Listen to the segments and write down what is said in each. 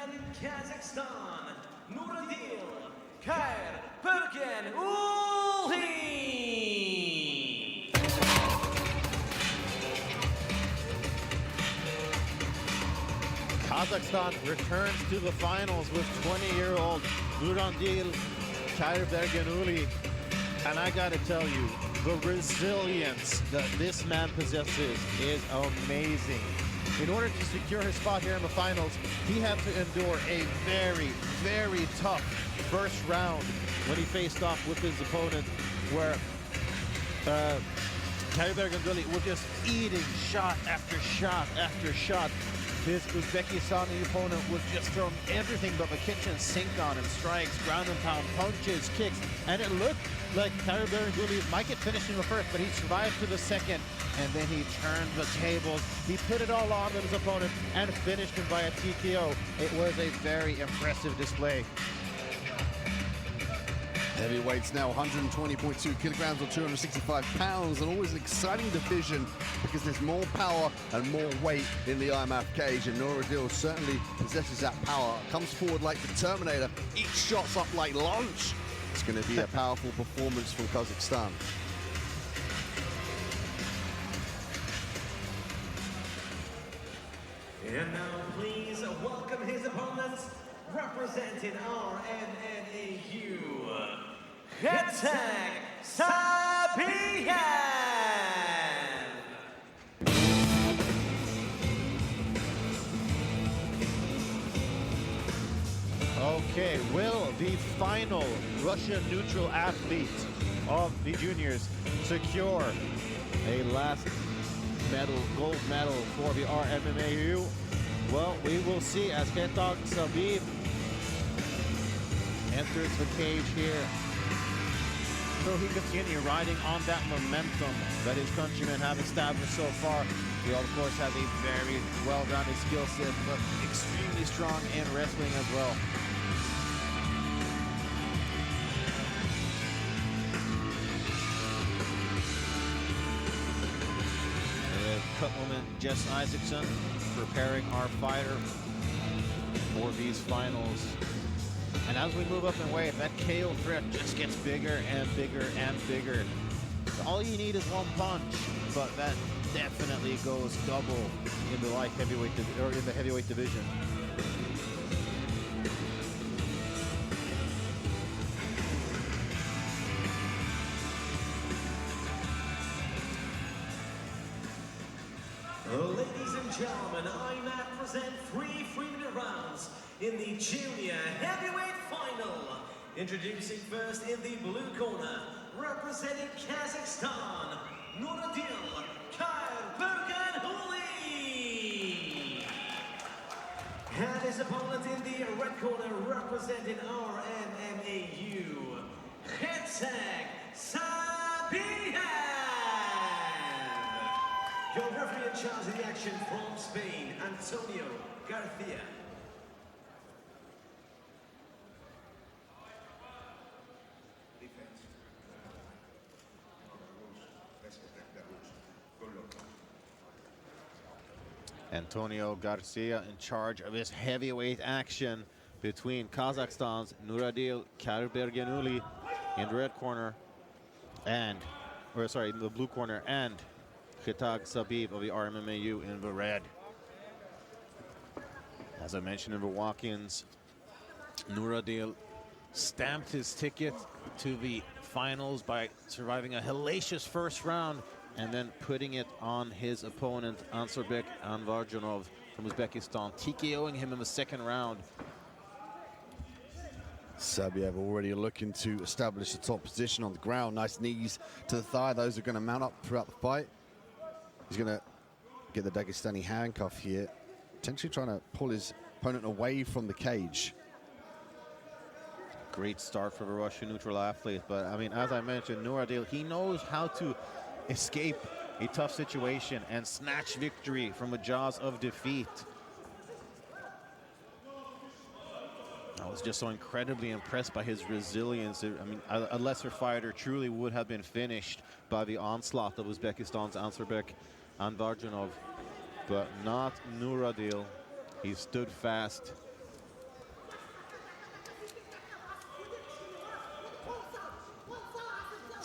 representing Kazakhstan, Nuradil, Kairbergenuly. Kazakhstan returns to the finals with 20-year-old Nuradil Kairbergenuly. And I gotta tell you, the resilience that this man possesses is amazing. In order to secure his spot here in the finals, he had to endure a very, very tough first round when he faced off with his opponent, where Kairbergenuly was just eating shot after shot after shot. His Uzbekistani opponent was just throwing everything but the kitchen sink on him. Strikes, ground and pound, punches, kicks, and it looked like Kairbergenuly might get finished in the first, but he survived to the second, and then he turned the tables. He put it all on with his opponent and finished him by a TKO. It was a very impressive display. Heavyweights now 120.2 kilograms or 265 pounds, and always an exciting division because there's more power and more weight in the immaf cage, and Nuradil certainly possesses that power. Comes forward like the Terminator, each shot's up like lunch. It's going to be a powerful performance from Kazakhstan. And now please welcome his opponents, representing RMMAU, Khetag, Sabeev. Okay, will the final Russian neutral athlete of the juniors secure a last medal, gold medal for the RMMAU? Well, we will see as Khetag Sabeev enters the cage here. So he continue riding on that momentum that his countrymen have established so far. He, of course, has a very well-rounded skill set, but extremely strong in wrestling as well. Cutwoman Jess Isaacson preparing our fighter for these finals. And as we move up in weight, that KO threat just gets bigger and bigger and bigger. All you need is one punch, but that definitely goes double in the light heavyweight or in the heavyweight division. Ladies and gentlemen, I now present 3 3-minute rounds in the junior heavyweight final. Introducing first in the blue corner, representing Kazakhstan, Nuradil Kairbergenuly. And his opponent in the red corner, representing RMMAU, Khetag, Sabeev. Your referee in charge of the action from Spain, Antonio Garcia. Antonio Garcia in charge of this heavyweight action between Kazakhstan's Nuradil Kairbergenuly in the red corner in the blue corner, and Khetag Sabeev of the RMMAU in the red. As I mentioned in the walk-ins, Nuradil stamped his ticket to the finals by surviving a hellacious first round and then putting it on his opponent, Ansarbek Anvarjanov from Uzbekistan, TKOing him in the second round. Sabeev already looking to establish the top position on the ground. Nice knees to the thigh. Those are going to mount up throughout the fight. He's going to get the Dagestani handcuff here, potentially trying to pull his opponent away from the cage. Great start for the Russian neutral athlete, but I mean, as I mentioned, Nuradil, he knows how to escape a tough situation and snatch victory from the jaws of defeat. I was just so incredibly impressed by his resilience. I mean, a lesser fighter truly would have been finished by the onslaught of Uzbekistan's Ansarbek Anvarjanov, but not Nuradil. He stood fast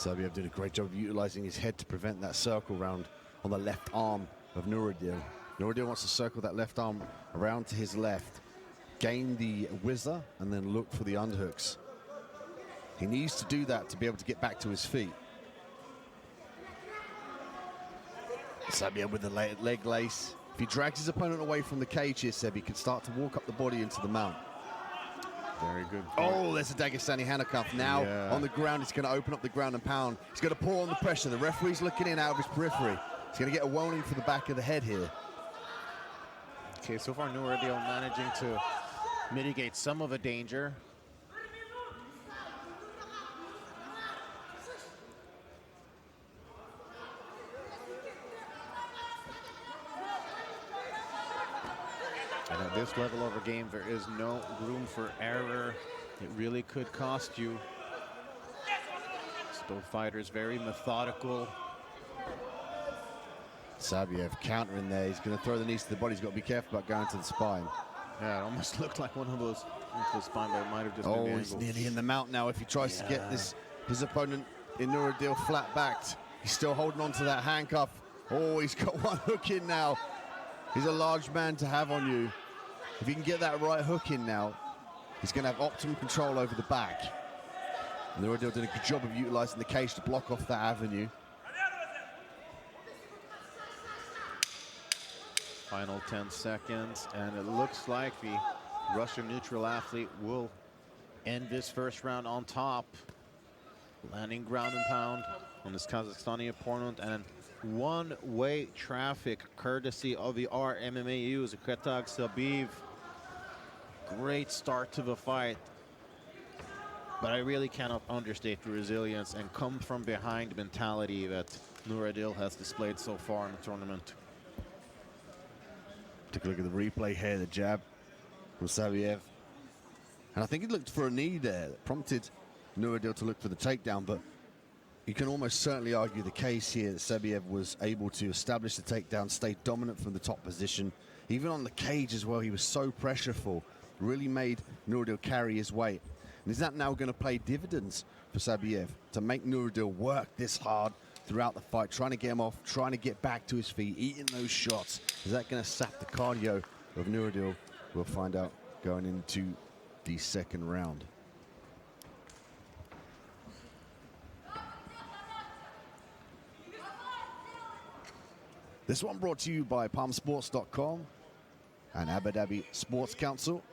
Sabeev did a great job of utilizing his head to prevent that circle round on the left arm of Nuradil. Nuradil wants to circle that left arm around to his left, gain the whizzer, and then look for the underhooks. He needs to do that to be able to get back to his feet. Sabeev with the leg lace. If he drags his opponent away from the cage here, Seb, he can start to walk up the body into the mount. Very good. Oh, there's a Dagestani handcuff. Now on the ground, he's going to open up the ground and pound. He's going to pour on the pressure. The referee's looking in out of his periphery. He's going to get a warning for the back of the head here. Okay, so far Nuradil managing to mitigate some of the danger. And at this level of a game, there is no room for error. It really could cost you. So both fighters very methodical. Sabeev countering there. He's going to throw the knees to the body. He's got to be careful about going to the spine. Yeah, it almost looked like one of those into the spine, but it might have just been the Oh, he's angle. nearly in the mount now. If he tries to get his opponent in Nuradil flat backed, he's still holding on to that handcuff. Oh, he's got one hook in now. He's a large man to have on you. If he can get that right hook in now, he's going to have optimum control over the back. Nuradil did a good job of utilizing the cage to block off that avenue. Final 10 seconds, and it looks like the Russian neutral athlete will end this first round on top, landing ground and pound on this Kazakhstani opponent, and one-way traffic courtesy of the RMMAU, the Khetag Sabeev. Great start to the fight, but I really cannot understate the resilience and come from behind mentality that Nuradil has displayed so far in the tournament. Take a look at the replay here, the jab from Sabeev. And I think he looked for a knee there that prompted Nuradil to look for the takedown, but you can almost certainly argue the case here that Sabeev was able to establish the takedown, stay dominant from the top position. Even on the cage as well, he was so pressureful, really made Nuradil carry his weight. And is that now going to pay dividends for Sabeev to make Nuradil work this hard throughout the fight, trying to get him off, trying to get back to his feet, eating those shots? Is that going to sap the cardio of Nuradil? We'll find out going into the second round. This one brought to you by palmsports.com and Abu Dhabi Sports Council.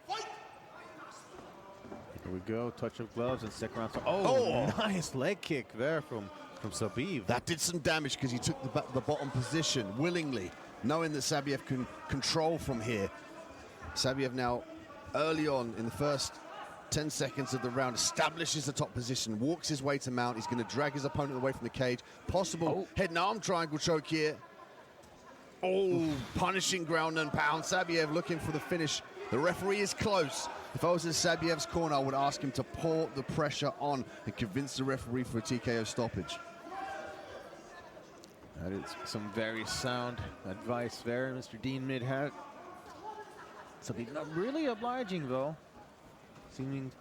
Here we go, touch of gloves and second round. Oh, nice leg kick there from Sabeev. That did some damage because he took the bottom position willingly, knowing that Sabeev can control from here. Sabeev now, early on in the first 10 seconds of the round, establishes the top position, walks his way to mount. He's going to drag his opponent away from the cage. Possible head and arm triangle choke here. Oh, punishing ground and pound. Sabeev looking for the finish. The referee is close. If I was in Sabiev's corner, I would ask him to pour the pressure on and convince the referee for a TKO stoppage. That is some very sound advice there, Mr. Dean Midhat. Sabeev not really obliging though. Seems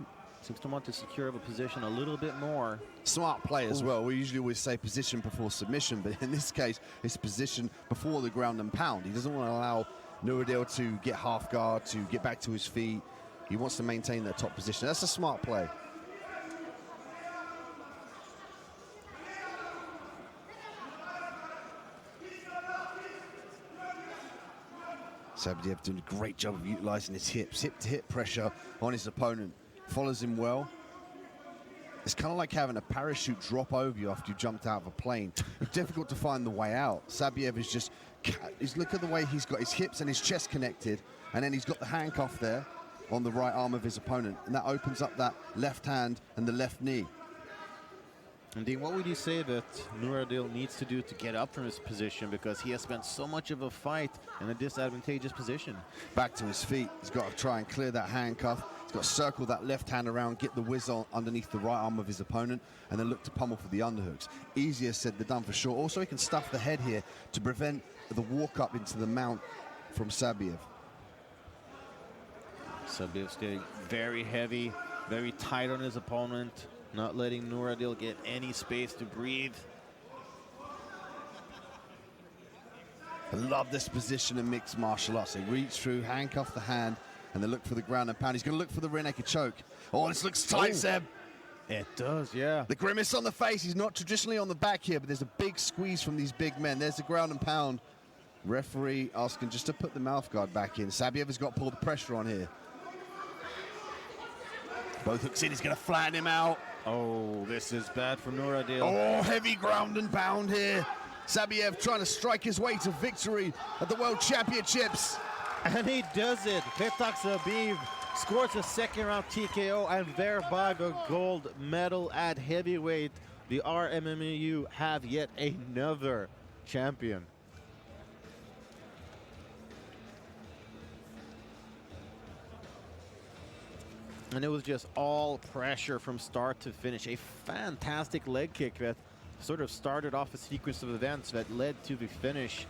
to want to secure the position a little bit more. Smart play as well. We usually always say position before submission, but in this case, it's position before the ground and pound. He doesn't want to allow Nuradil to get half guard, to get back to his feet. He wants to maintain that top position. That's a smart play. Sabeev doing a great job of utilizing his hips, hip-to-hip pressure on his opponent. Follows him well. It's kind of like having a parachute drop over you after you jumped out of a plane. It's difficult to find the way out. Sabeev is just, look at the way he's got his hips and his chest connected, and then he's got the handcuff there on the right arm of his opponent, and that opens up that left hand and the left knee. And Dean, what would you say that Nuradil needs to do to get up from his position, because he has spent so much of a fight in a disadvantageous position? Back to his feet. He's got to try and clear that handcuff. He's got to circle that left hand around, get the whiz on underneath the right arm of his opponent, and then look to pummel for the underhooks. Easier said than done for sure. Also, he can stuff the head here to prevent the walk up into the mount from Sabeev. Sabeev staying very heavy, very tight on his opponent. not letting Nuradil get any space to breathe. I love this position in mixed martial arts. They reach through, handcuff the hand, and they look for the ground and pound. He's going to look for the rear naked choke. Oh, this looks tight, Seb. It does, yeah. The grimace on the face. He's not traditionally on the back here, but there's a big squeeze from these big men. There's the ground and pound. Referee asking just to put the mouth guard back in. Sabeev has got to pull the pressure on here. Both hooks in. He's going to flatten him out. Oh, this is bad for Nuradil. Oh, heavy ground and pound here. Sabeev trying to strike his way to victory at the World Championships. And he does it. Khetag Sabeev scores a second round TKO and thereby a gold medal at heavyweight. The RMMAU have yet another champion. And it was just all pressure from start to finish. A fantastic leg kick that sort of started off a sequence of events that led to the finish.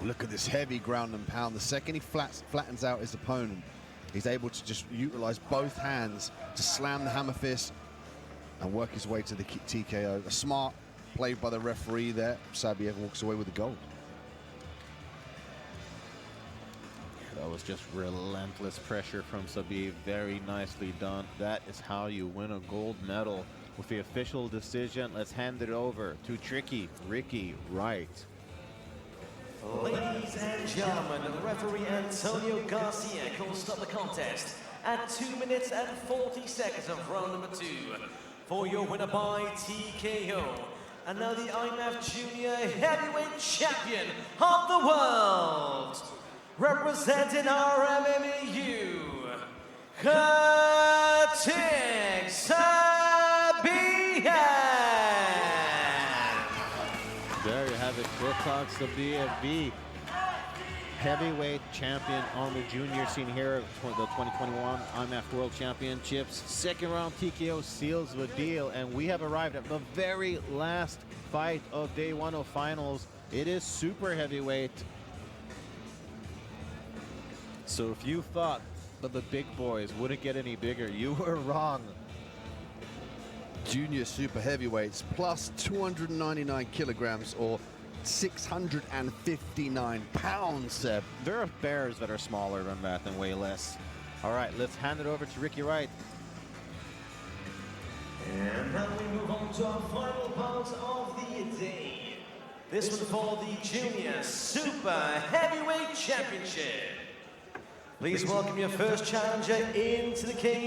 Look at this heavy ground and pound. The second he flattens out his opponent, he's able to just utilize both hands to slam the hammer fist and work his way to the TKO. A smart play by the referee there. Sabeev walks away with the gold. That was just relentless pressure from Sabeev. Very nicely done. That is how you win a gold medal. With the official decision, let's hand it over to Tricky Ricky Wright. Ladies and gentlemen, referee Antonio Garcia calls stop the contest at 2 minutes and 40 seconds of round number 2 for your winner by TKO. And now the immaf Junior Heavyweight Champion of the world, representing RMMAU, Khetag Sabeev. There you have it, Khetag Sabeev, the heavyweight champion on the junior scene here at the 2021 immaf World Championships. Second round TKO seals the deal, and we have arrived at the very last fight of day 1 of finals. It is super heavyweight. So if you thought that the big boys wouldn't get any bigger, you were wrong. Junior super heavyweights plus 299 kilograms or 659 pounds, Seb. There are bears that are smaller than that and weigh less. All right, let's hand it over to Ricky Wright. And now we move on to our final bout of the day. This one for the Junior Super Heavyweight Championship. Please welcome your first challenger into the cage.